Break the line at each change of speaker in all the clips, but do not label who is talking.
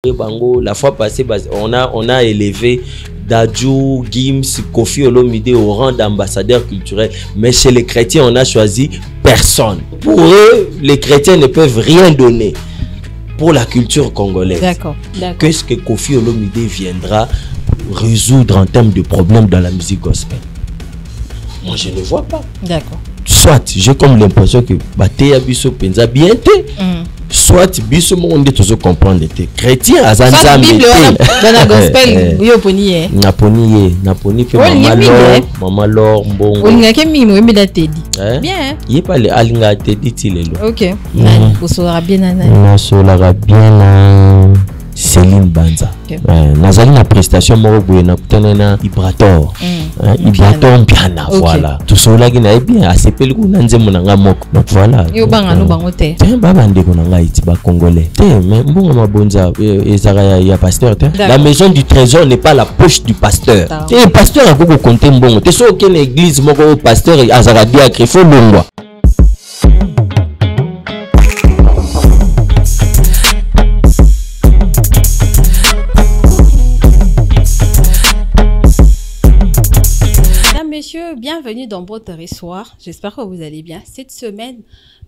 La fois passée, on a élevé Dadju, Gims, Kofi Olomide au rang d'ambassadeur culturel. Mais chez les chrétiens, on a choisi personne. Pour eux, les chrétiens ne peuvent rien donner pour la culture congolaise.
D'accord.
Qu'est-ce que Kofi Olomide viendra résoudre en termes de problèmes dans la musique gospel? Moi, je ne vois pas.
D'accord.
Soit, j'ai comme l'impression que Bateya Biso Penza bien été. Soit Biso monde tous comprendre était chrétien à Zanza
Bible dans la gospel yo poni
naponi pe mama lor mbongo
olinga ke mino emeda tedi bien
il pas le alinga tedi tilelo.
OK nani osora bien nani
nasola bien Céline Banza. Nazali na prestation moko boye na kutana na Ibrator. Ibrator piana voilà. Tout cela qui na bien asepeli kuna nzembo na ngamoko. Donc voilà.
Yo banga no bango te.
Baba ndeko na ngai ti ba congolais. Te mais mbongo mabonza ezaka ya pasteur te. La maison du trésor n'est pas la poche du pasteur. Te pasteur akoko compter mbongo. Te so ke na église moko pasteur azaka diacre faut longwa.
Messieurs, bienvenue dans votre soir. J'espère que vous allez bien. Cette semaine,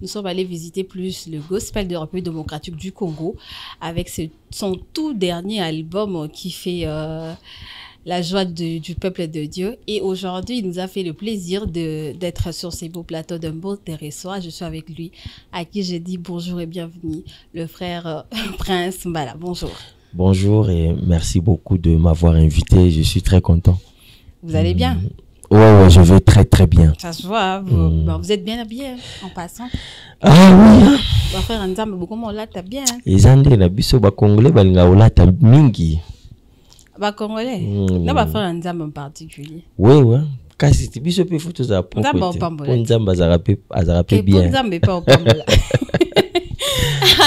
nous sommes allés visiter plus le Gospel de la République démocratique du Congo avec son tout dernier album qui fait la joie du peuple de Dieu. Et aujourd'hui, il nous a fait le plaisir d'être sur ces beaux plateaux d'un beau soir. Je suis avec lui, à qui j'ai dit bonjour et bienvenue, le frère Prince Mbala. Bonjour.
Bonjour et merci beaucoup de m'avoir invité. Je suis très content.
Vous allez bien?
Ouais, je vais très très bien.
Ça se voit, vous êtes bien habillé en passant.
Ah oui.
On va faire un ensemble, beaucoup moins là, t'as bien.
Les Andés, na biso ba Congolais, ba linga ola ta mingi.
Ba Congolais, n'a pas faire un ensemble en particulier.
Oui. Kasi ti biso pe photo za pour nzamba azarape bien.
Nzamba pas au pambola.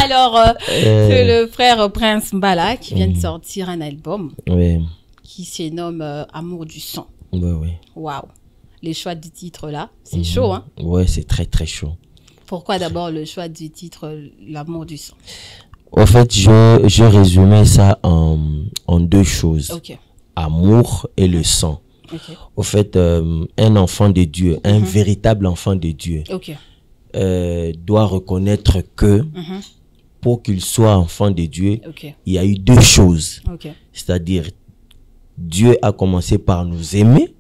Alors, c'est le frère Prince Mbala qui vient de sortir un album qui se nomme Amour du sang.
Oui.
Waouh. Les choix du titre là, c'est chaud, hein?
Ouais, c'est très très chaud.
Pourquoi d'abord le choix du titre L'amour du sang?
En fait, je résumais ça en deux choses.
OK.
Amour et le sang.
OK.
Au fait, un enfant de Dieu, un véritable enfant de Dieu,
OK.
doit reconnaître que pour qu'il soit enfant de Dieu, il y a eu deux choses.
OK.
C'est-à-dire, Dieu a commencé par nous aimer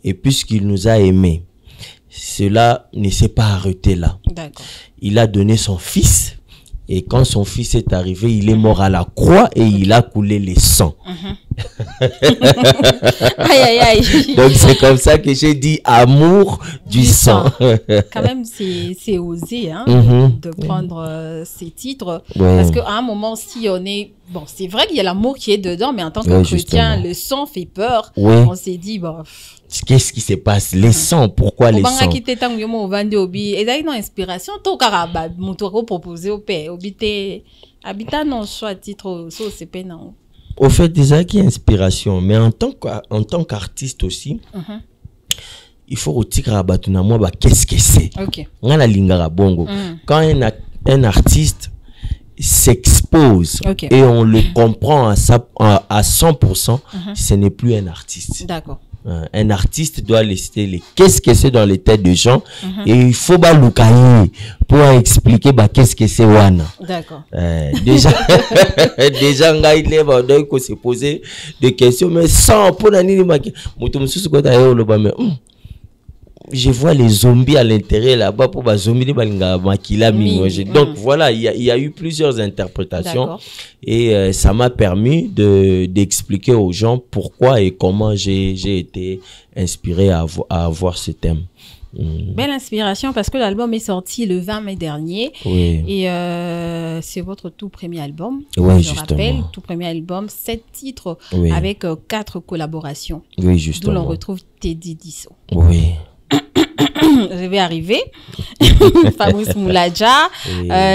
et puisqu'il nous a aimés, cela ne s'est pas arrêté là.
D'accord.
Il a donné son fils et quand son fils est arrivé, il est mort à la croix et il a coulé les sangs.
Aïe.
Donc c'est comme ça que j'ai dit amour du sang.
Quand même c'est osé de prendre ces titres parce qu'à un moment si on est bon, c'est vrai qu'il y a l'amour qui est dedans, mais en tant que chrétien, le sang fait peur. On s'est dit bon,
qu'est-ce qui se passe? Les sangs, pourquoi les sangs?
Une inspiration, tout caraba, mon tour proposé au père, habitant non soit titre, c'est pas non.
Au fait, déjà qui inspiration, mais en tant qu'artiste aussi, il faut retirer moi qu'est-ce que c'est.
OK.
Quand un artiste s'expose et on le comprend à 100%, ce n'est plus un artiste.
D'accord.
Un artiste doit laisser qu'est-ce que c'est dans les têtes des gens et il faut pour expliquer qu'est-ce que c'est wana.
D'accord.
Déjà il faut se poser des questions mais sans pour je vois les zombies à l'intérieur là-bas pour zombies donc voilà, il y a eu plusieurs interprétations et ça m'a permis d'expliquer aux gens pourquoi et comment j'ai été inspiré à avoir ce thème.
Belle inspiration parce que l'album est sorti le 20 mai dernier et c'est votre tout premier album. Je rappelle, tout premier album, 7 titres avec 4 collaborations.
Oui, justement.
D'où l'on retrouve Teddy Disso.
Oui.
Je vais arriver. Fabrice Moulaja,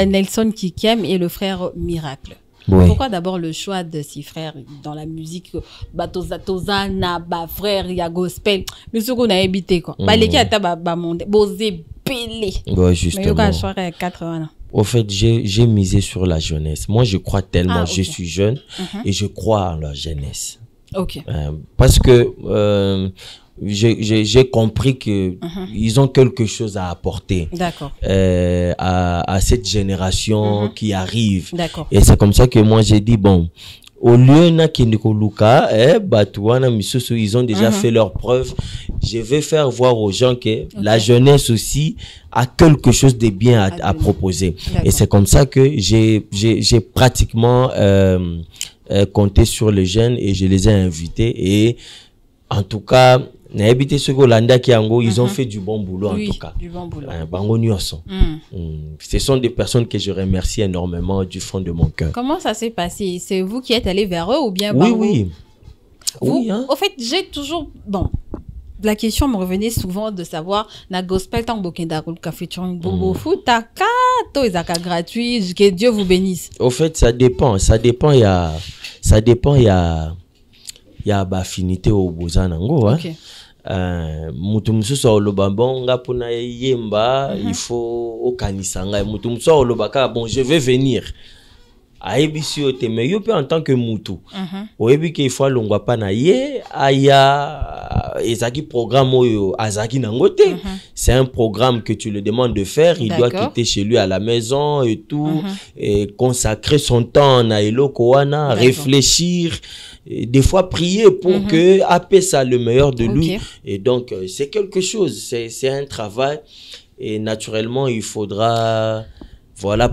Nelson Kikem et le frère Miracle. Pourquoi d'abord le choix de ces frères dans la musique Batoza na ba frère ya gospel mais ce qu'on a habité quoi. Ba leki ata ba monde bosé belé.
Ouais, justement.
Mais yo ka choix 4 ans.
Au fait, j'ai misé sur la jeunesse. Moi, je crois tellement, je suis jeune et je crois en la jeunesse.
Ok.
Parce que j'ai compris que ils ont quelque chose à apporter à cette génération qui arrive. Et c'est comme ça que moi, j'ai dit, bon, au lieu na Luka, ils ont déjà fait leurs preuves. Je vais faire voir aux gens que la jeunesse aussi a quelque chose de bien à proposer. Et c'est comme ça que j'ai pratiquement compté sur les jeunes et je les ai invités. Et en tout cas, ils ont fait du bon boulot, en tout cas.
Du bon boulot.
Ce sont des personnes que je remercie énormément du fond de mon cœur.
Comment ça s'est passé? C'est vous qui êtes allé vers eux ou bien
Oui.
Au fait, j'ai toujours... Bon, la question me revenait souvent de savoir na gospel tant featuring Bobo Foot to ezaka gratuit, que Dieu vous bénisse.
Au fait, ça dépend, il y a affinité au bozanango mutu mususu oloba bonga pona yemba il faut okanisanga mutu mususu oloba ka bon je vais venir aebisi ote mais yo pe en tant que mutu oyebi ke il faut longwa pa na ye aya ezaki programme oyo azaki nangote c'est un programme que tu le demandes de faire, il doit quitter chez lui à la maison et tout et consacrer son temps na eloko wana, réfléchir, et des fois prier pour que AP ça le meilleur de lui. Et donc c'est quelque chose, c'est un travail et naturellement il faudra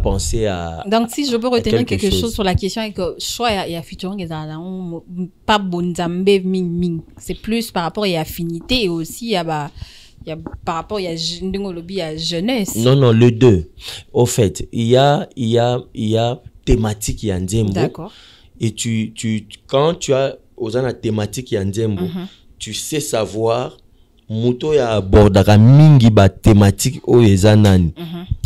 penser à...
Donc, si je peux retenir quelque chose sur la question, et que soit il y a featuring, pas bonzambe ming. C'est plus par rapport à l'affinité et aussi par rapport à la jeunesse.
Non, le deux. Au fait, il y a thématique Yanzembo.
D'accord.
Et quand tu as aux thématique Yanzembo, tu sais savoir muto ya abordaka mingi ba thématique oyezanani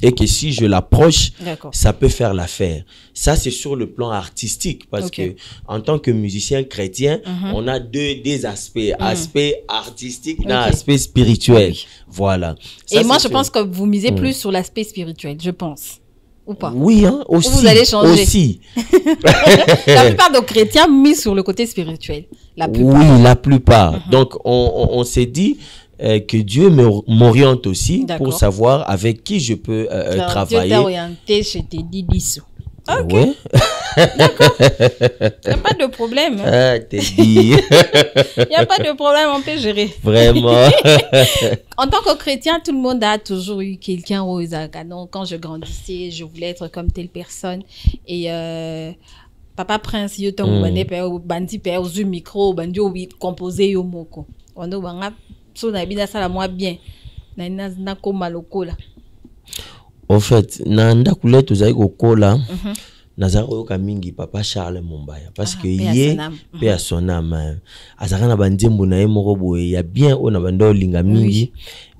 et que si je l'approche ça peut faire l'affaire. Ça c'est sur le plan artistique parce que en tant que musicien chrétien on a deux aspects, aspect artistique et aspect spirituel. Voilà. Ça,
et moi je pense que vous misez plus sur l'aspect spirituel, je pense. Ou pas?
Oui, aussi.
Ou vous allez changer.
Aussi.
La plupart des chrétiens misent sur le côté spirituel. La plupart.
Oui, la plupart. Donc, on s'est dit que Dieu m'oriente aussi pour savoir avec qui je peux travailler.
Dieu t'a orienté, je t'ai dit dissous. Ok.
Ouais.
D'accord. Il n'y a pas de problème.
Ah, t'es dit.
Il n'y a pas de problème, on peut gérer.
Vraiment.
En tant que chrétien, tout le monde a toujours eu quelqu'un au Isaac. Donc, quand je grandissais, je voulais être comme telle personne. Et Papa Prince, il y a un bandi père au micro, bandi au composé au moko. On a bien.
En fait, nanda kule tozali kokola nazara oyoka mingi Papa Charles Mumbaya parce que yé pe à son âme azara na bandembo na ye moko boye ya bien ona bando linga mingi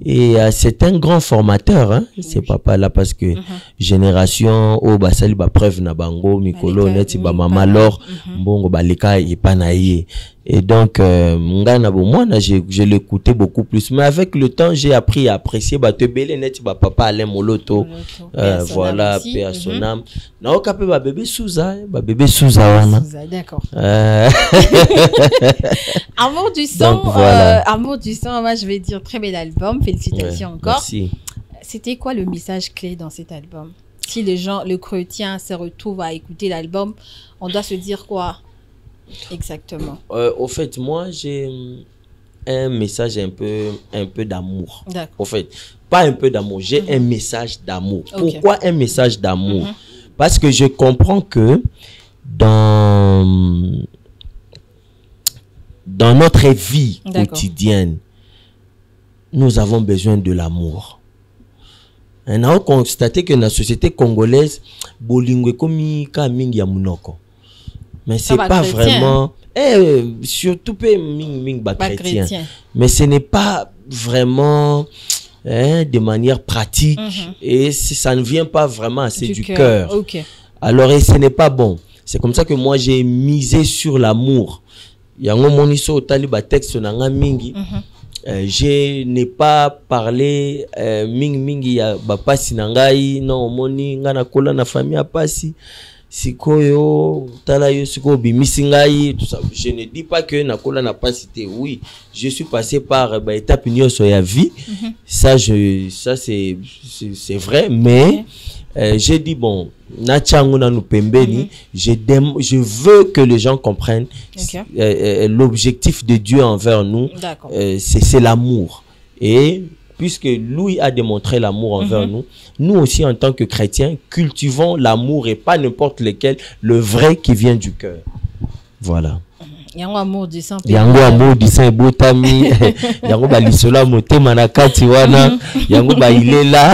et c'est un grand formateur hein c'est papa là parce que génération o basali ba preuve na bango mikolo neti ba mama lor mbongo baleka epanaye. Et donc, je l'écoutais beaucoup plus. Mais avec le temps, j'ai appris à apprécier. Papa Alain Moloto. Voilà, paix à son âme. Non, bébé Souza. Bébé Souza.
D'accord. Amour du sang. Donc, voilà. Amour du sang, moi, je vais dire très bel album. Félicitations encore.
Merci.
C'était quoi le message clé dans cet album? Si les gens, le chrétien se retrouve à écouter l'album, on doit se dire quoi? Exactement.
Au fait, moi, j'ai un message un peu d'amour. Au fait, pas un peu d'amour, j'ai un message d'amour. Pourquoi un message d'amour? Parce que je comprends que dans notre vie quotidienne, nous avons besoin de l'amour. On a constaté que dans la société congolaise, bolingwe komi ka mingi ya munoko. Mais c'est pas vraiment surtout pas ming chrétien. Mais ce n'est pas vraiment de manière pratique et ça ne vient pas vraiment assez du cœur. Alors et ce n'est pas bon. C'est comme ça que moi j'ai misé sur l'amour. Yango moniso taliba texte nanga mingi. je n'ai pas parlé mingi ya bapasi nangai non moni ngana kola na famille apasi sikoyo tala yo sikoyo bimisi ngai tout ça. Je ne dis pas que na kola na pasité, oui, je suis passé par étape nyonso ya vie. Ça c'est vrai, mais j'ai dit bon na chango na nous pembeni, je veux que les gens comprennent l'objectif de Dieu envers nous, c'est l'amour. Et puisque lui a démontré l'amour envers nous, nous aussi en tant que chrétiens, cultivons l'amour et pas n'importe lequel, le vrai qui vient du cœur. Voilà.
Yango amour du sang.
Yango amour du sang botami. Yango ba lisola motema na kati wana. Yango ba il est là.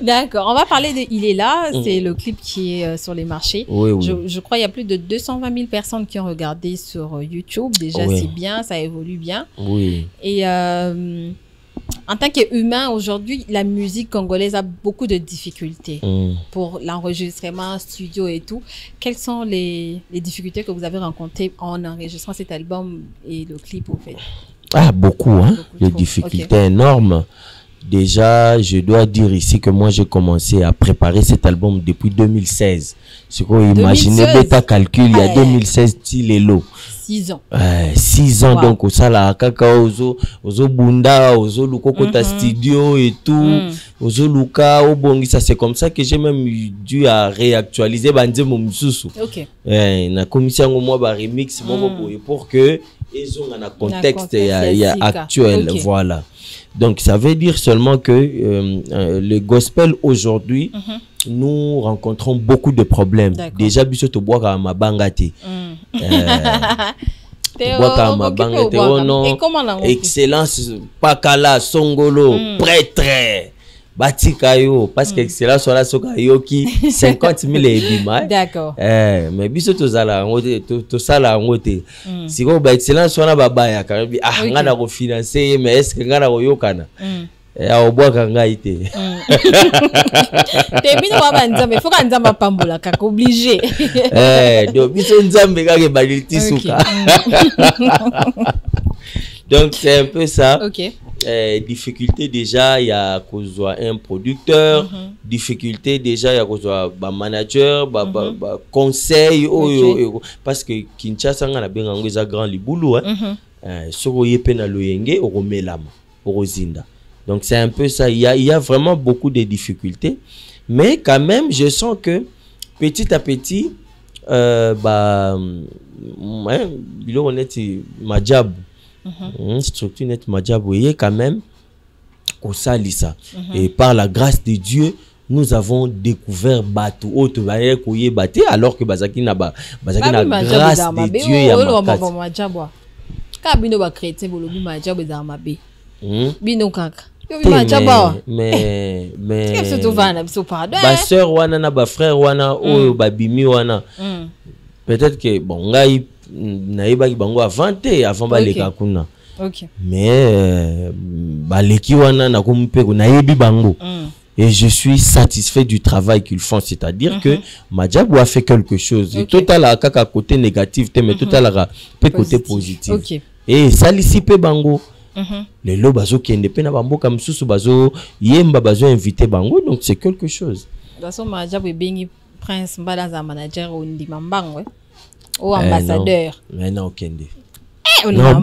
D'accord. On va parler de Il est là. C'est le clip qui est sur les marchés.
Oui, oui.
Je crois qu'il y a plus de 220 000 personnes qui ont regardé sur YouTube. Déjà, c'est bien, ça évolue bien.
Oui.
Et en tant qu'humain, aujourd'hui, la musique congolaise a beaucoup de difficultés pour l'enregistrement, studio et tout. Quelles sont les difficultés que vous avez rencontrées en enregistrant cet album et le clip, au fait?
Ah, beaucoup, hein. Les difficultés énormes. Déjà, je dois dire ici que moi, j'ai commencé à préparer cet album depuis 2016. Ce qu'on imaginait, bêta calcul, il y a 2016, Tilelo.
6 ans.
6 ans, donc, au sala, kaka, ozo bunda, ozo lukokota studio et tout, ozo luka, obongi, ça, c'est comme ça que j'ai même dû à réactualiser, bande mon msusu.
Ok.
Na commission, moi, ba remix, pour que, ils ont un contexte actuel, voilà. Donc, ça veut dire seulement que le gospel aujourd'hui, nous rencontrons beaucoup de problèmes. Déjà, bisoto boaka mabangate. Boaka mabangate, non. Excellence, pakala, songolo, prêtre. Batikayo, parce que excellence soit là, soka yoki 50 000 ebima.
D'accord.
Mais bisoto zala, to sala ngote. Si ko ba excellence soit là babaya, karabi ah ngana ko financer, mais est-ce que ngana ko yokana? Obwaka ngai te.
Te bino wa nzambe, faut ka nzamba pambola ka obligé.
Donc biso nzambe ka ke baliti suka. Donc c'est un peu ça.
OK.
Difficulté déjà, il y a cause un producteur, difficulté déjà, il y a cause un manager, conseil, parce que Kinshasa a bien un grand liboulou, soko yepena loyenge oromelama orozinda. Donc c'est un peu ça, il y a vraiment beaucoup de difficultés, mais quand même je sens que petit à petit il honnête majab structure net majab quand même au salisa et par la grâce de Dieu nous avons découvert Batu autre bate alors que bazaki na grâce de Dieu ya
majab ka bino ba chrétien bolobi majab za mabe bino kaka mais ba
sœur wana na ba frère wana oyo babimi wana peut-être que bon ngai naïba ki bango avant baleka kuna. Mais baleki wana na kumpeko naïbi bango. Et je suis satisfait du travail qu'ils font, c'est-à-dire que Madjabou a fait quelque chose. Et total a kaka côté négatif, mais total a côté positif. Et ça l'ici pe bango. Les lots bazo qui est na bambo comme sous bazo yemba bazo invité bango, donc c'est quelque chose.
De toute façon Madjabou est bien prince mbalaza manager au ndimambango. Ou ambassadeur.
Mais non, Kende.
Non,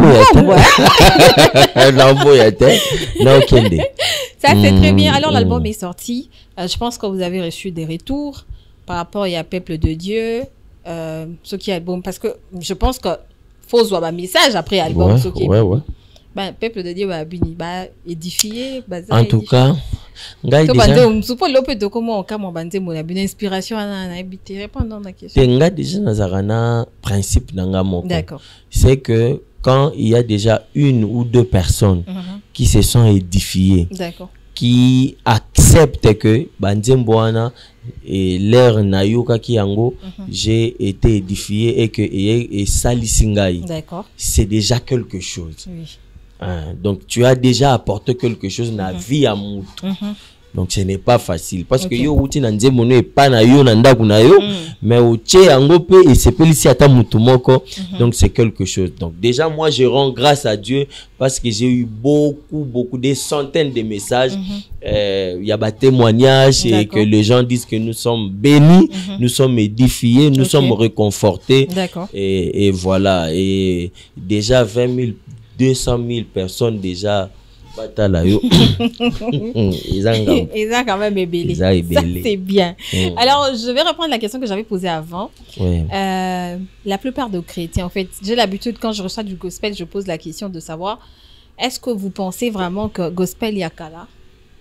ça c'est très bien. Alors l'album est sorti. Je pense que vous avez reçu des retours par rapport à Peuple de Dieu. Ce qui est bon parce que je pense que faut voir un message après album. Peuple de Dieu va édifier.
En tout cas.
Inspiration
principe c'est que quand il y a déjà une ou deux personnes qui se sont édifiées, qui acceptent que Banzemboana et leur Nayuka Kiango, j'ai été édifié et que et Salisingai, c'est déjà quelque chose. Donc tu as déjà apporté quelque chose dans la vie à Moutou. Donc ce n'est pas facile parce que yo uti na nzembo no epa na yo na ndaku na yo mais otie yango pe et c'est ici ata mutu moko. Donc c'est quelque chose. Donc déjà moi je rends grâce à Dieu parce que j'ai eu beaucoup des centaines de messages. Il y a des témoignages et que les gens disent que nous sommes bénis, nous sommes édifiés, nous sommes réconfortés. Et voilà, et déjà 20 000 200 000 personnes déjà ils
ont quand même ébélé. Ça, c'est bien. Alors, je vais reprendre la question que j'avais posée avant. La plupart de chrétiens, en fait, j'ai l'habitude, quand je reçois du gospel, je pose la question de savoir, est-ce que vous pensez vraiment que gospel yakala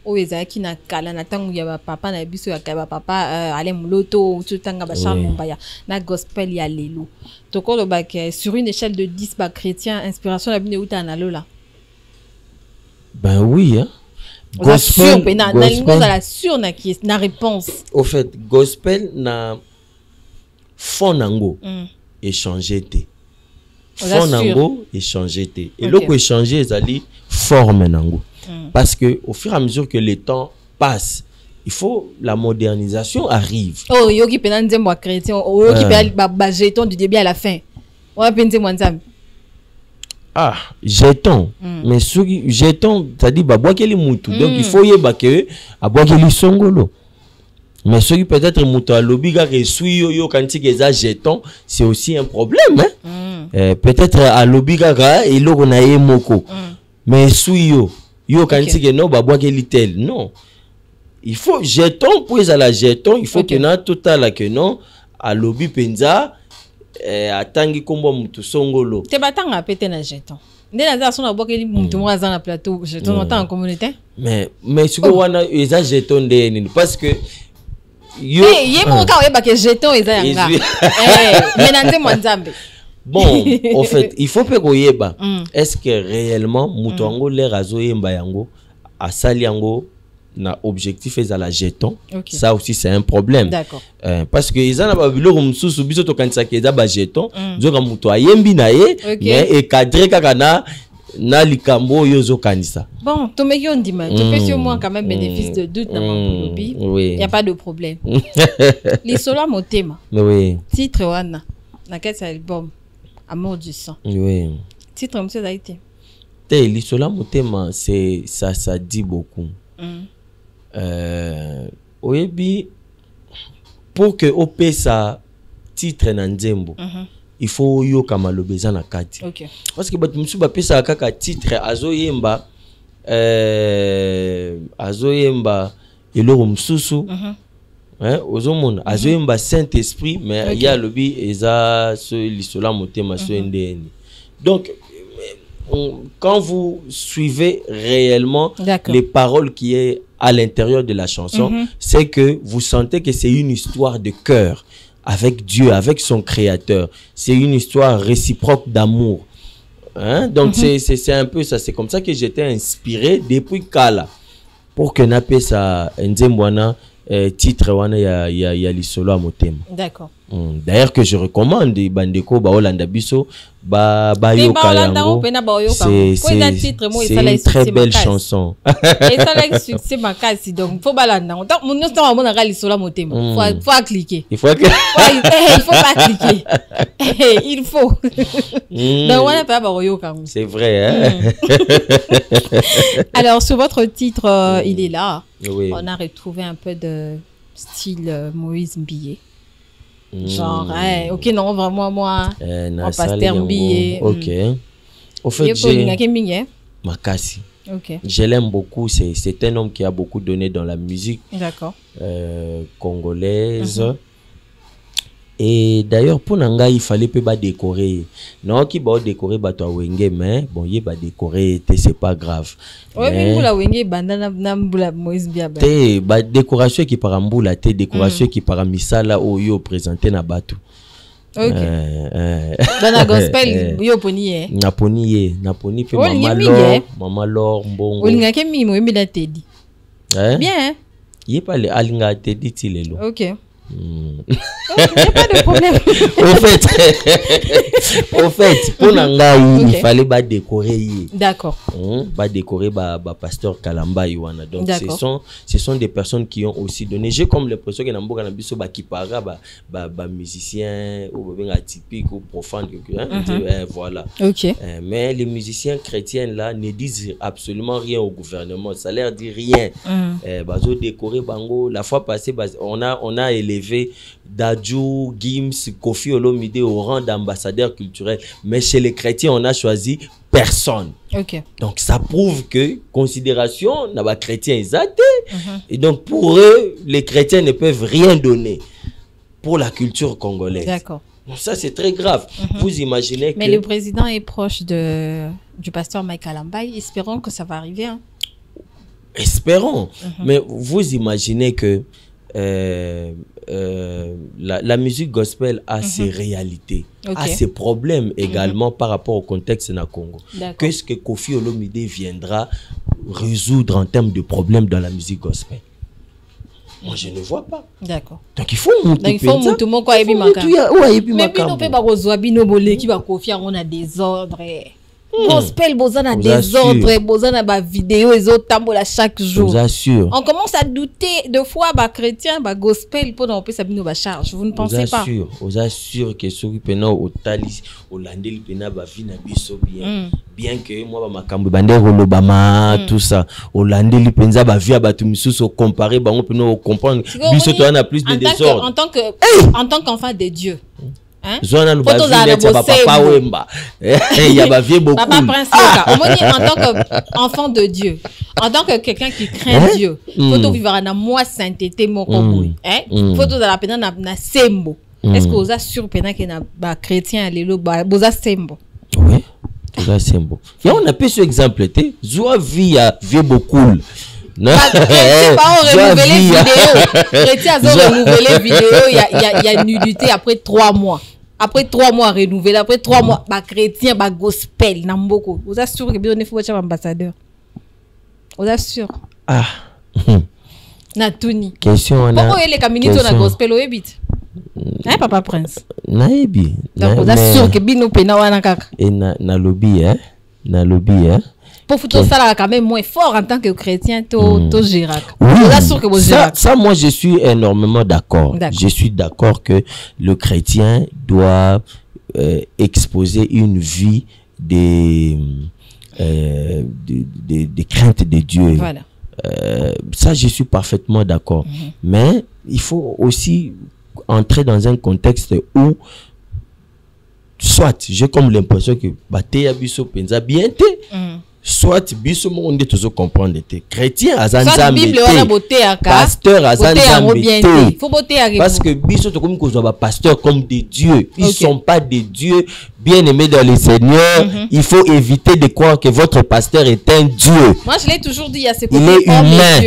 ou ezaki na kala na tangu ya papa na biso ya papa ale muloto tout tanga ba charme mbaya na gospel ya lelo to ko ba sur une échelle de 10 ba chrétien inspiration la bine uta na lola.
Ben oui, hein.
Gospel, na réponse.
Au fait, gospel na fond nango échanger té. Fond nango échanger té. Et l'autre échanger ezali forme nango. Parce que au fur et à mesure que le temps passe, il faut la modernisation arrive.
Oh, yo ki pena nzembo chrétien, yo ki pena ba jeton du début à la fin. On pense nzembo.
Ah, jeton. Mais ce jeton, c'est-à-dire babwakeli mutu. Donc il faut yeba que abwakeli songolo. Mais ce qui peut-être mutu alobi ga resui yo kanti keza jeton, c'est aussi un problème hein. Peut-être alobi ga eloko na ye moko. Mais sui yo kanti ke no babwakeli tel. Non. Il faut jeton pour la jeton, il faut que na total que non alobi penza atangi kombo mutu songolo
te batanga pété na jeton ndena za sona bokeli mutu mo za na plateau jeton en communauté
mais ce que wana eza jeton de parce que yo
yemo ka oyeba ke jeton eza yanga mais na nzembo nzambe.
Bon en fait il faut pe koyeba est-ce que réellement mutu ngo l'air azoyemba yango asali yango na objectif est à la jeton. Ça aussi c'est un problème.
D'accord.
Parce que ils en a pas vu le mususu biso to kanisa ke za ba jeton nzoka mutu ayembi na ye mais e cadré kaka na likambo yo zo kanisa.
Bon, to me yo ndima, to fais sur moi quand même bénéfice de doute na mabolobi. Il y a pas de problème. Les solo motema.
Oui.
Titre wana na quel album Amour du sang.
Oui.
Titre monsieur a été.
Les solo motema c'est ça dit beaucoup. Oyebi pour que OP sa titre na nzembo il faut yo kama lobeza na kati parce que batu musu ba pesa kaka titre azoyemba eloko mususu ozomona azoyemba Saint-Esprit mais il y a lobi eza so lisola motema so ndeni. Donc quand vous suivez réellement les paroles qui est à l'intérieur de la chanson, c'est que vous sentez que c'est une histoire de cœur avec Dieu, avec son créateur. C'est une histoire réciproque d'amour. Hein? Donc c'est un peu ça. C'est comme ça que j'étais inspiré depuis Kala pour que nape sa nzembwana titre wana ya lisolo motema.
D'accord.
D'ailleurs que je recommande bandeko ba Olanda biso ba yoka yango. C'est une très belle chanson.
Et ça là succès makasi donc faut balanda. Donc mon nom on a lisolo motema. Faut cliquer.
Il faut
il faut pas cliquer. Il faut. Donc on a pas ba yoka.
C'est vrai hein.
Alors sur votre titre il est là. On a retrouvé un peu de style Moïse Mbilé. Genre, ok, non, vraiment, moi, on pasteur Mbilé.
Ok. Au fait, Makasi.
Ok.
Je l'aime beaucoup. C'est un homme qui a beaucoup donné dans la musique congolaise. Et d'ailleurs, pour Nanga, il fallait pas décorer. Non, qui va décorer bato wenge, mais bon, il va décorer, c'est pas grave.
Ouais, mais pour la wenge, bandana nambula Moïse Biaba.
Te, décoration qui par ambula, te décoration qui par misala ou yo présenté na bato.
Ok. Dans la gospel, yo poniye.
Na poniye pe mama lor mbongo.
Olinga kemi mo emi da tedi. Bien.
Yé pas le alinga tedi tilelo.
Ok. pas de problème.
Au fait, pour Nangaï, il fallait pas décorer.
D'accord.
Pas décorer pasteur Kalamba Iwana. Donc ce sont des personnes qui ont aussi donné. J'ai comme l'impression que Namboka Nabiso qui para musiciens ou atypiques ou profanes. Voilà. Mais les musiciens chrétiens là ne disent absolument rien au gouvernement. Ça leur dit rien. Bazo décorer bango. La fois passée, on a élevé Dadju, Gims, Kofi Olomide au rang d'ambassadeur culturel. Mais chez les chrétiens, on a choisi personne. Donc ça prouve que considération n'a pas chrétien exacté. Et donc pour eux, les chrétiens ne peuvent rien donner pour la culture congolaise.
D'accord.
Ça c'est très grave. Vous imaginez
mais le président est proche du pasteur Mike Kalambay. Espérons que ça va arriver. Hein.
Espérons. Mais vous imaginez que la musique gospel a ses réalités, a ses problèmes également par rapport au contexte na Congo. Qu'est-ce que Kofi Olomide viendra résoudre en termes de problèmes dans la musique gospel? Moi, je ne vois pas.
D'accord.
Donc, il faut monter.
Donc, il faut monter mon quoi et puis mais bino pe ba kozwa bino bolé qui va confier on a désordre. Gospel bozana désordre, bozana ba vidéo et autres tambola chaque jour.
Je vous assure.
On commence à douter de fois ba chrétien ba gospel pour on peut s'abino ba charge. Vous ne pensez pas?
Vous assure que ceux qui pena au talis au landeli pena ba vie na biso bien. Bien que moi ba makambo bandero lobama tout ça au landeli penza ba vie ba tumisuso comparer ba on peut nous comprendre biso to na plus de désordre.
En tant qu'enfant de Dieu.
Hein? Papa Wemba. Il y a ba vie beaucoup.
Papa Prince en tant qu'enfant de Dieu, en tant que quelqu'un qui craint Dieu, faut vivre na moi sainteté moko boy. Hein? Faut to la pena na sembo. Est-ce que vous assure pena que na ba chrétien lelo ba boza sembo?
Oui. Boza sembo. Et on a pu ce exemple té, joie vie a vie beaucoup. Non,
c'est pas renouveler vidéo. Chrétien a renouvelé vidéo, il y a nudité après 3 mois. Après 3 mois renouvelé, après 3 mois ba chrétien ba gospel namboko. Vous assure que bien on est faut ambassadeur. Vous assure.
Ah.
Na tuni.
Question on a.
Pourquoi les caminito na gospel au ebit? Hein Papa Prince.
Naebi.
Donc vous assure que bino pena wana kaka.
Et na lobby na lobby
pour tout ça quand même moins fort en tant que chrétien to Girac.
Ça moi je suis énormément d'accord. Je suis d'accord que le chrétien doit exposer une vie des craintes de Dieu.
Voilà.
Ça je suis parfaitement d'accord. Mais il faut aussi entrer dans un contexte où soit j'ai comme l'impression que Bateya biso penza bien té soit biso mo onde toujours comprendre té chrétien azanzambe pasteur azanzambe
faut boter
parce que biso to comme ko ba pasteur comme des dieux, ils sont pas des dieux bien-aimés dans le Seigneur. Il faut éviter de croire que votre pasteur est un dieu.
Moi je l'ai toujours dit, il y a ce
côté humain.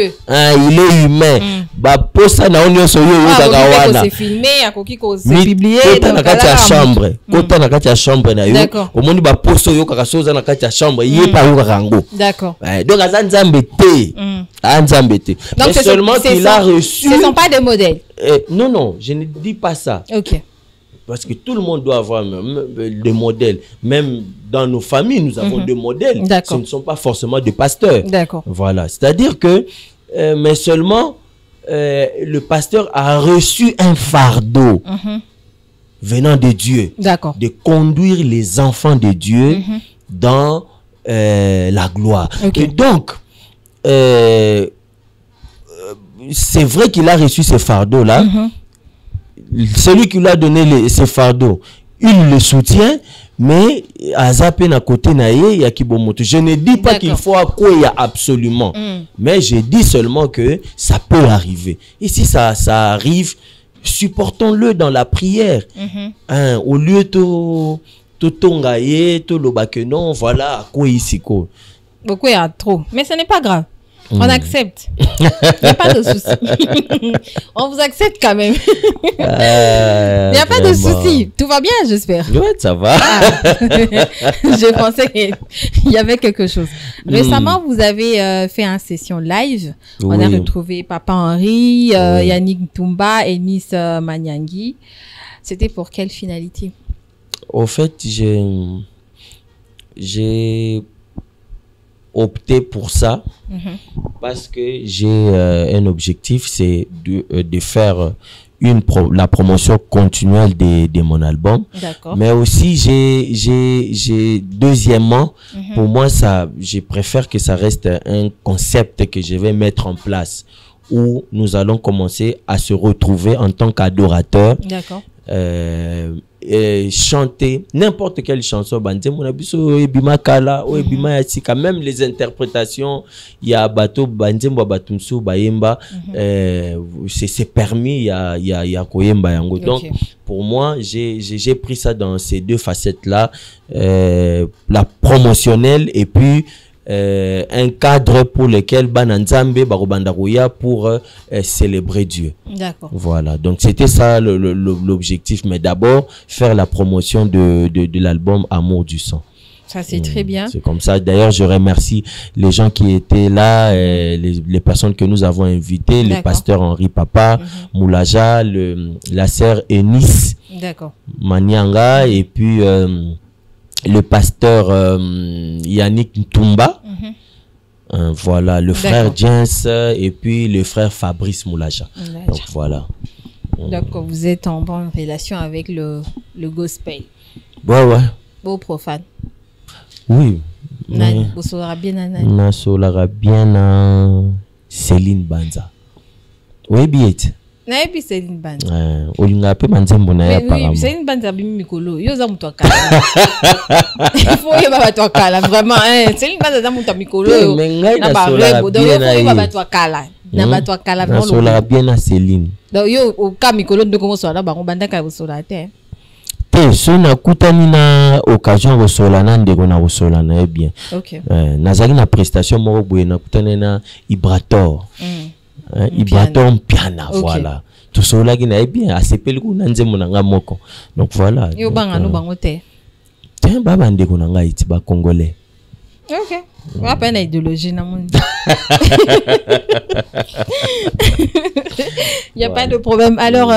Il est humain. Ba posa na onyo so yo zagawana.
C'est filmé akoki ko se publier
dans la chambre. Kota na kati ya chambre na yo. Omoni ba poso yo kaka soza na kati ya chambre, yé pa yo rango.
D'accord.
Donc azanzambe té. Azanzambe té. Mais seulement qu'il a reçu.
Ce sont pas des modèles.
Non, je ne dis pas ça.
OK.
Parce que tout le monde doit avoir des modèles. Même dans nos familles, nous avons des modèles. Ce ne sont pas forcément des pasteurs.
D'accord.
Voilà. C'est-à-dire que, mais seulement, le pasteur a reçu un fardeau venant de Dieu.
D'accord.
De conduire les enfants de Dieu dans la gloire. Et donc, c'est vrai qu'il a reçu ce fardeau-là. Celui qui lui a donné ce fardeau, il le soutient, mais à Zapen à côté naïe, il y a Kibomoto. Je ne dis pas qu'il faut accueillir absolument, mais je dis seulement que ça peut arriver. Et si ça arrive, supportons-le dans la prière. Au lieu de tongaye, to lobake non, voilà, quoi ici quoi.
Beaucoup y a trop, mais ce n'est pas grave. On accepte. Il n'y a pas de souci. On vous accepte quand même. Il n'y a pas de souci. Tout va bien, j'espère.
Oui, ça va.
Je pensais qu'il y avait quelque chose. Récemment, vous avez fait une session live. On a retrouvé Papa Henri, Yannick Ntumba et Nice Manyangi. C'était pour quelle finalité?
Au fait, j'ai opté pour ça parce que j'ai un objectif, c'est de faire la promotion continuelle de mon album. Mais aussi j'ai deuxièmement, pour moi je préfère que ça reste un concept que je vais mettre en place où nous allons commencer à se retrouver en tant qu'adorateurs.
D'accord.
Chanter n'importe quelle chanson, même les interprétations, il y a bateau c'est permis, il y a koyemba yango. Donc pour moi, j'ai pris ça dans ces deux facettes là, la promotionnelle et puis un cadre pour lequel Bananzambe Barobandarouya pour célébrer Dieu.
D'accord.
Voilà, donc c'était ça l'objectif, mais d'abord faire la promotion de l'album Amour du sang.
Ça c'est très bien. C'est
comme ça. D'ailleurs, je remercie les gens qui étaient là, les personnes que nous avons invitées, le pasteur Henri Papa, Moulaja, la sœur Eunice Manianga, et puis le pasteur Yannick Ntumba, voilà, le frère James et puis le frère Fabrice Moulaja. Donc voilà.
Donc vous êtes en bonne relation avec le gospel.
Ouais.
Beau profane.
Oui.
Vous saurez
bien à Céline Banza. Oui, bien.
Na epi Céline Banza.
Olinga pe manzembo na ya apparemment.
Oui, Céline Banza bimi mikolo. Yo za mutu akala. Il faut y ba to akala vraiment Céline Banza za mutu mikolo.
Na ba rebo
do yo faut y ba to akala. Na ba to akala
vraiment. Na sola bien na Céline.
Donc yo o ka mikolo ndeko mo sola bango bandaka bo sola te.
Te so na kutani na occasion bo sola na ndeko na bo sola na bien.
OK.
Nazali na prestation moko boye na kutana na Ibrator. Ibraton piana, voilà. Tout cela qui n'est bien, assez peu le coup moko. Donc voilà.
Yo banga no bangote.
Tiens, baba ndeko nanga iti ba congolais.
OK. On a pas une idéologie na monde. Il y a pas de problème. Alors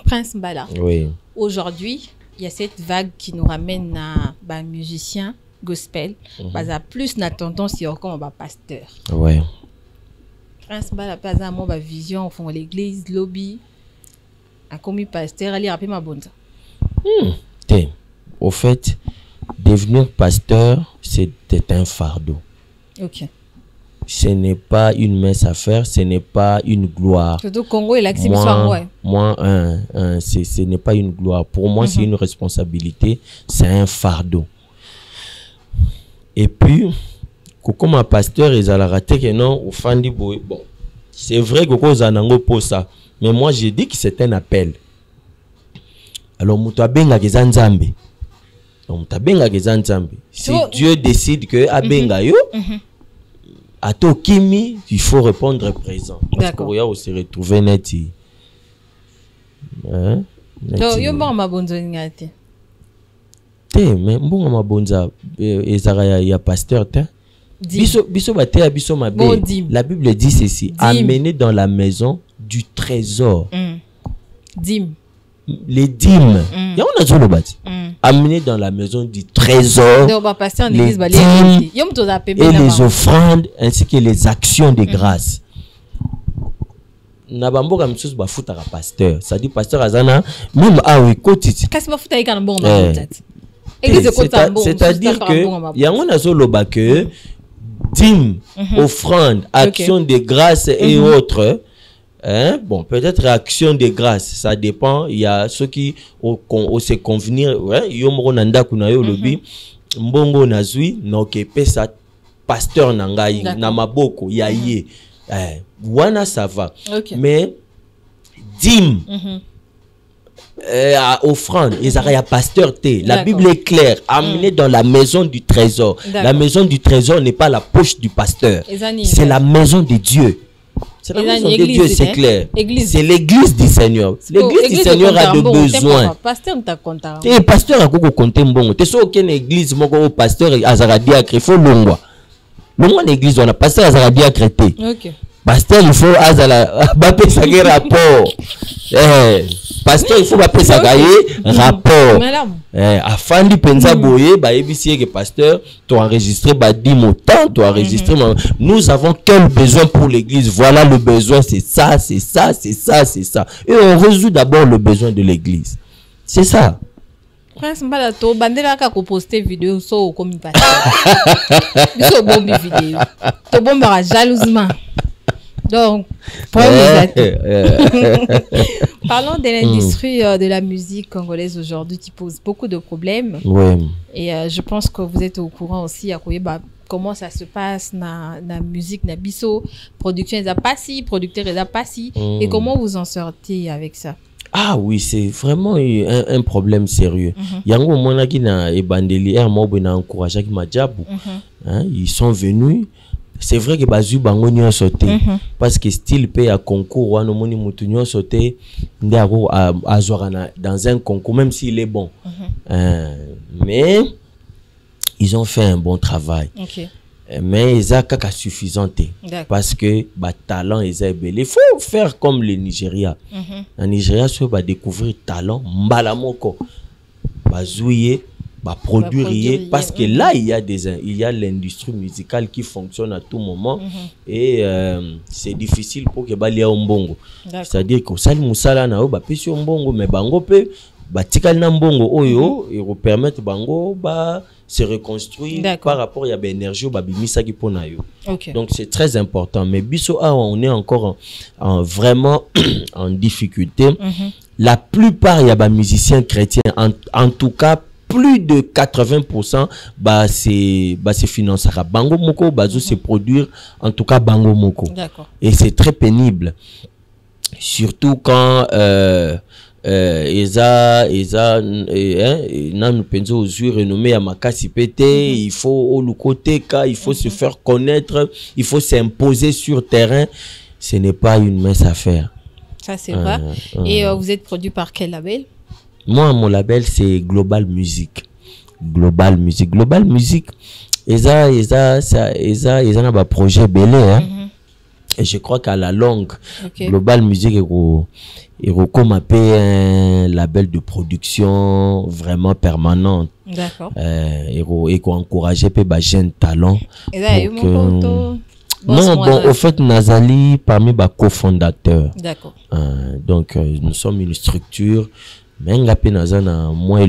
Prince Mbala.
Oui.
Aujourd'hui, il y a cette vague qui nous ramène à ba musicien gospel, à plus na tendance comme ba pasteur.
Ouais.
Prince Mbala pas à moi vision au fond l'église lobby a commis pasteur aller rappeler ma bonne.
Au fait, devenir pasteur c'était un fardeau.
OK.
Ce n'est pas une mince affaire, ce n'est pas une gloire.
Surtout Congo et l'accès
moi ce n'est pas une gloire. Pour moi, c'est une responsabilité, c'est un fardeau. Et puis comme un pasteur, ils ont raté que non, au fandi boy. Bon, c'est vrai que cause anango pour ça, mais moi j'ai dit que c'est un appel. Alors mutabenga gezanzambe. Donc mutabenga gezanzambe. Si Dieu décide que abenga yo, ato kimi, il faut répondre présent. Parce que on se retrouver neti.
Donc yo bon ma bonzo ngati.
Mais bon ma bonza ezara ya pasteur te. Biso batea biso mabe. La Bible dit ceci, amener dans la maison du trésor.
Dîmes.
Les dîmes. Il y a un autre bâti. Amener dans la maison du trésor. Les dîmes et les offrandes ainsi que les actions de grâce. Na bambo comme chose ba futa pasteur. Ça dit pasteur azana même oui kotiti.
Qu'est-ce ba futa ikana bon
c'est-à-dire que yango nazoloba que dîmes, offrandes, actions de grâce et autres. Hein? Bon, peut-être action de grâce, ça dépend. Il y a ceux qui se convenir. Yomro nanda kuna yo lobi mbongo nazui noke pesa pasteur nangai na maboko ya ye. Wana ça va.
Okay.
Mais dîmes, offrande, il y a pasteur T. La Bible est claire. Amener dans la maison du trésor. La maison du trésor n'est pas la poche du pasteur. C'est la maison de Dieu. C'est la maison de Dieu, c'est clair. C'est l'église du Seigneur. L'église du Seigneur a de besoins.
Pasteur t'a compté.
Pasteur a compté bon. Tu sais aucune église, mon pasteur Azaradi a créé faux longwa. Longwa l'église on a pasteur Azaradi a créé. OK. Pasteur il faut Azala bapé sa rapport. Pasteur il faut bapé sa rapport. Afandi penza boye ba ebisi que pasteur tu enregistré ba dit mon temps tu enregistré nous avons quel besoin pour l'église, voilà le besoin, c'est ça c'est ça c'est ça c'est ça et on résout d'abord le besoin de l'église, c'est ça.
Prince mbala to bandela ka ko poster vidéo so comme pasteur biso bombi vidéo to bomba jalousement. Donc, parlons de l'industrie de la musique congolaise aujourd'hui qui pose beaucoup de problèmes.
Ouais.
Et je pense que vous êtes au courant aussi à comment ça se passe dans la musique, dans biso, production est pas si, producteur est pas si. Et comment vous en sortez avec ça?
Ah oui, c'est vraiment un problème sérieux. Yango mona ki na ebandeli mobo na encourager ki majabu. Ils sont venus. C'est vrai que bazu bango nyo sauté parce que style paye à concours wana moni mutu nyo sauté ndako azorana dans un concours même s'il est bon. Mais ils ont fait un bon travail. Mais ils a kaka suffisant parce que ba talent ils a belé. Il faut faire comme le Nigeria. En Nigeria soit ba découvrir talent mbala moko bazouye produire parce que là il y a l'industrie musicale qui fonctionne à tout moment et c'est difficile pour que balia mbongo, c'est-à-dire que sali musala na ba pesi mbongo mais bango pe batikali na mbongo oyo et permettre bango se reconstruire par rapport à l'énergie ba bimisa ki pona yo. Donc c'est très important, mais biso on est encore vraiment en difficulté. La plupart il y a ba musiciens chrétiens en tout cas plus de 80% c'est financé à bango moko bazo se produire en tout cas bango moko. Et c'est très pénible surtout quand nous pensons aux yeux renommés à Makasi pété, il faut au côté il faut se faire connaître, il faut s'imposer sur terrain, ce n'est pas une mince affaire.
Ça c'est vrai. Et vous êtes produit par quel label?
Moi, mon label, c'est Global Music. Global Music. Global Music, ils ont un projet belé. Et je crois qu'à la longue, Global Music est comme un label de production vraiment permanente.
D'accord.
Et encourager les jeunes talents. Non, bon, au fait, Nazali parmi les cofondateurs.
D'accord.
Donc, nous sommes une structure. Mais ngapi nazana moi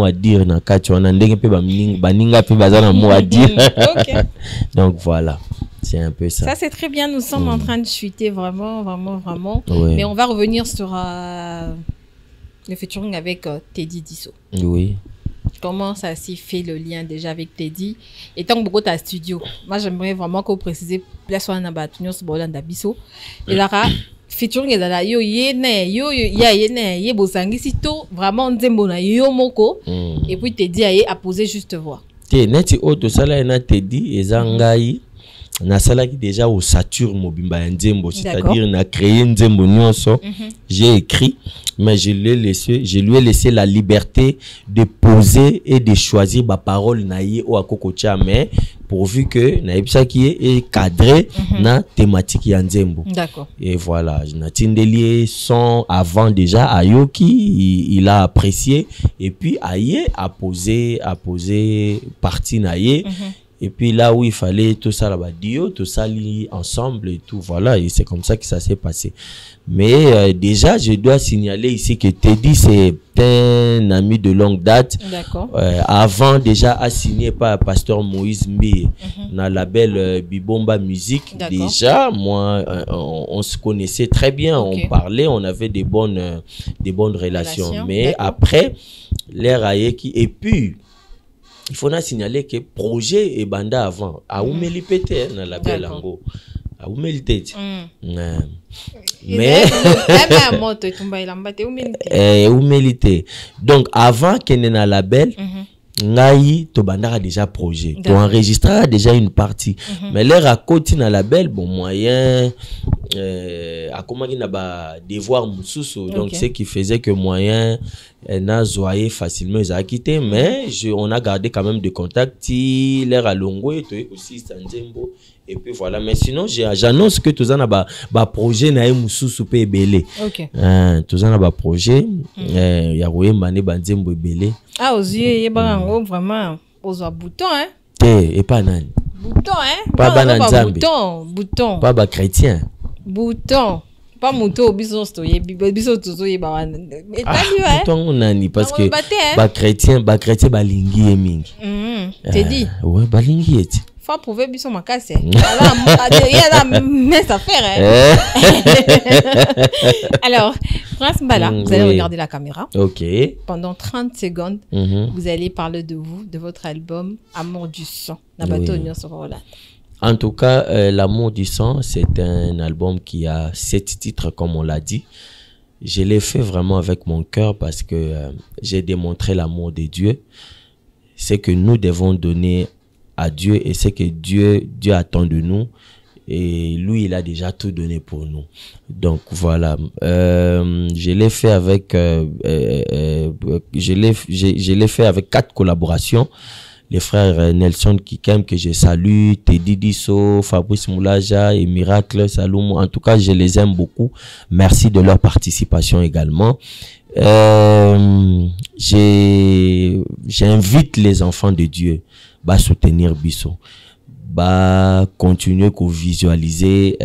à dire na kati wana ndenge pe baninga pe bazana moi à dire. Donc voilà, c'est un peu ça.
Ça c'est très bien, nous sommes en train de chuter vraiment. Mais on va revenir sur le featuring avec Teddy Disso.
Oui.
Comment ça s'est fait le lien déjà avec Teddy? Et tant que beaucoup ta studio, moi j'aimerais vraiment que vous précisez place wana batunyo so bolanda biso. Et là featuring ezala yo bosangisi to vraiment nzembo na yo moko et puis Teddy a posé juste voix.
Neti auto sala na Teddy ezangai na sala qui déjà au Saturne mobimba nzembo, c'est-à-dire na créé nzembo nyonso. J'ai écrit mais je lui ai laissé la liberté de poser et de choisir ma parole naïe ou à Kokocha, mais pourvu que naïbsa qui est cadré na thématique yanzembo.
D'accord.
Et voilà, Natindelier son avant déjà Ayoki, il a apprécié et puis Aye a posé partie naïe. Et puis là où il fallait tout ça là-bas, tout ça lié ensemble et tout, voilà, et c'est comme ça que ça s'est passé. Mais déjà, je dois signaler ici que Teddy, c'est un ami de longue date.
D'accord.
Avant déjà à signer par pasteur Moïse Mbe dans la label Bibomba Musique. Déjà, moi, on se connaissait très bien, on parlait, on avait des bonnes relations. Mais après, l'ère Aïeki, et puis, il faut signaler que projet et banda avant a oumeli pété dans la belle ango humilité.
Mais
humilité. Donc avant qu'il ait un label, ngai to bandara déjà projet, to enregistrera déjà une partie. Mais l'air à côté na label bon moyen à comment il n'a pas devoir mususu, donc ce qui faisait que moyen n'a zoyé facilement ils a quitté, mais on a gardé quand même de contact. L'air à longo et aussi Sanjembo. Et puis voilà, mais sinon j'annonce que tout ça n'a pas projet na mususu pe belé.
OK.
Tout ça n'a pas projet, ya roye mané banzembo belé.
Ah, aux yeux, vraiment, aux boutons, hein?
Et pas nan.
Bouton, hein?
Pas bananzambi.
Bouton.
Pas ba chrétien.
Bouton. Pas mouton, bison, bison,
bouton, nani, parce que ba chrétien, ba lingi et mingi.
T'es dit?
Ouais, ba lingi et
faut prouver bison ma casse. Il y a la mince affaire, Alors, France Mbala, vous allez regarder la caméra.
OK.
Pendant 30 secondes, vous allez parler de vous, de votre album Amour du sang. En
tout cas, L'amour du sang, c'est un album qui a 7 titres, comme on l'a dit. Je l'ai fait vraiment avec mon cœur parce que j'ai démontré l'amour de Dieu. C'est que nous devons donner à Dieu et c'est que Dieu attend de nous et lui il a déjà tout donné pour nous. Donc voilà, je l'ai fait avec je l'ai fait avec 4 collaborations. Les frères Nelson Kikem que je salue, Teddy Disso, Fabrice Moulaja et Miracle Saloum. En tout cas, je les aime beaucoup. Merci de leur participation également. J'invite les enfants de Dieu à soutenir Bisso, à continuer à visualiser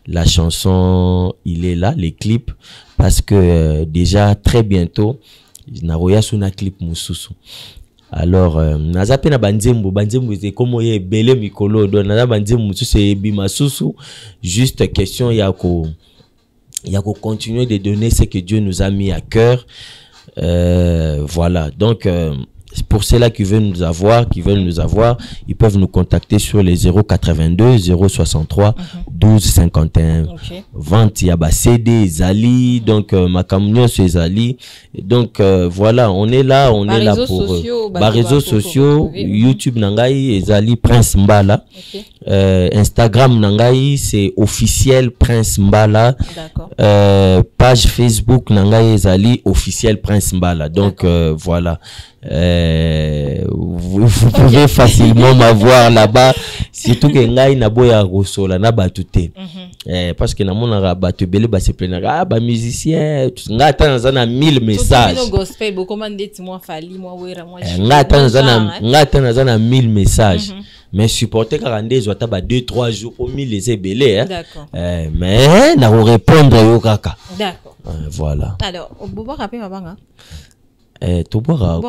la chanson Il est là, les clips, parce que déjà très bientôt, Naroya Suna clip Moussousou. Alors, nazape na banzembo c'est comme y belé mikolo, donc naza banzembo c'est bimasusu, juste question yako continuer de donner ce que Dieu nous a mis à cœur. Voilà, donc pour ceux-là qui veulent nous avoir, ils peuvent nous contacter sur les 082 063 12 51. Vente yaba CD Zali, donc Makamnyo c'est Zali. Donc voilà, on est là pour réseaux sociaux, YouTube Nangai Zali Prince Mbala. Instagram Nangai c'est officiel Prince Mbala. Page Facebook Nangai Zali officiel Prince Mbala. Donc voilà. Vous pouvez facilement m'avoir là-bas, surtout que ngai na boya rosola na batute parce que na mona batu belé ba se plena ba musicien ngata na 1000 messages
gospel bo commander moi fali moi wera moi
ngata na 1000 messages mais supporter 42 zota ba 2-3 jours au 1000 les belé mais na répondre yo kaka.
D'accord.
Voilà.
Alors au bobo rapper mabanga
tu bois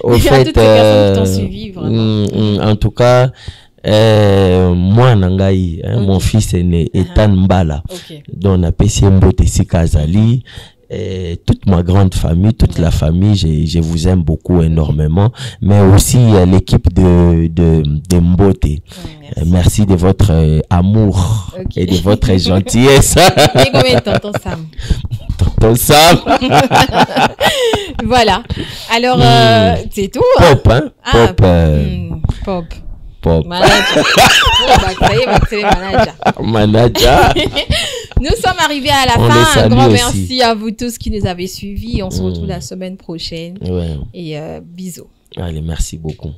au fait, en tout cas, moi Nangai, mon fils est né Ethan Mbala, dont on appelle Siembote Sikazali. Toute ma grande famille, toute la famille, je vous aime beaucoup énormément, mais aussi l'équipe de Mbote. Merci de votre amour et de votre gentillesse.
Et combien tonton Sam?
Tonton Sam.
Voilà. Alors, c'est tout.
Pop, hein?
Pop.
Pop.
Manager.
Manager.
Nous sommes arrivés à la fin. Un grand merci à vous tous qui nous avez suivis. On se retrouve la semaine prochaine. Et bisous.
Allez, merci beaucoup.